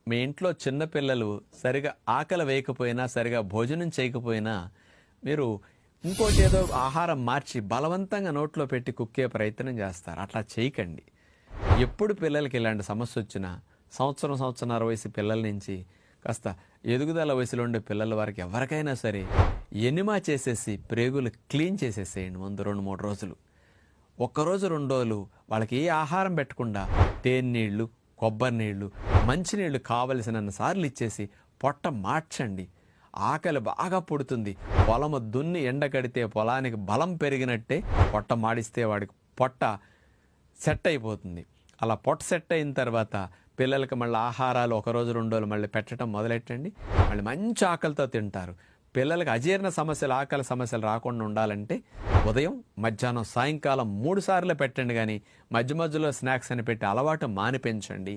మీ ఇంట్లో చిన్న పిల్లలు సరిగా ఆకలి వేయకపోయినా, సరిగా భోజనం చేయకపోయినా, మీరు ఇంకోటి ఏదో ఆహారం మార్చి బలవంతంగా నోట్లో పెట్టి కుక్కే ప్రయత్నం చేస్తారు. అట్లా చేయకండి. ఎప్పుడు పిల్లలకి ఇలాంటి సమస్య వచ్చినా, సంవత్సరంన్నర వయసు పిల్లల నుంచి కాస్త ఎదుగుదల వయసులో ఉండే పిల్లల వరకు ఎవరికైనా సరే ఎనిమా చేసేసి ప్రేగులు క్లీన్ చేసేసేయండి ముందు 2-3 రోజులు. ఒక్కరోజు 2 రోజులు వాళ్ళకి ఏ ఆహారం పెట్టకుండా తేనీళ్ళు, కొబ్బరి నీళ్ళు, మంచినీళ్ళు కావలసినన్ని సార్లు ఇచ్చేసి పొట్ట మార్చండి. ఆకలి బాగా పుడుతుంది. పొలము దున్ని ఎండకడితే పొలానికి బలం పెరిగినట్టే పొట్ట మాడిస్తే వాడికి పొట్ట సెట్ అయిపోతుంది. అలా పొట్ట సెట్ అయిన తర్వాత పిల్లలకి మళ్ళీ ఆహారాలు ఒకరోజు 2 రోజులు మళ్ళీ పెట్టడం మొదలెట్టండి. మళ్ళీ మంచి ఆకలితో తింటారు. పిల్లలకి అజీర్ణ సమస్యలు, ఆకలి సమస్యలు రాకుండా ఉండాలంటే ఉదయం, మధ్యాహ్నం, సాయంకాలం 3 సార్లు పెట్టండి. కానీ మధ్య మధ్యలో స్నాక్స్ అని పెట్టి అలవాటు మానిపించండి.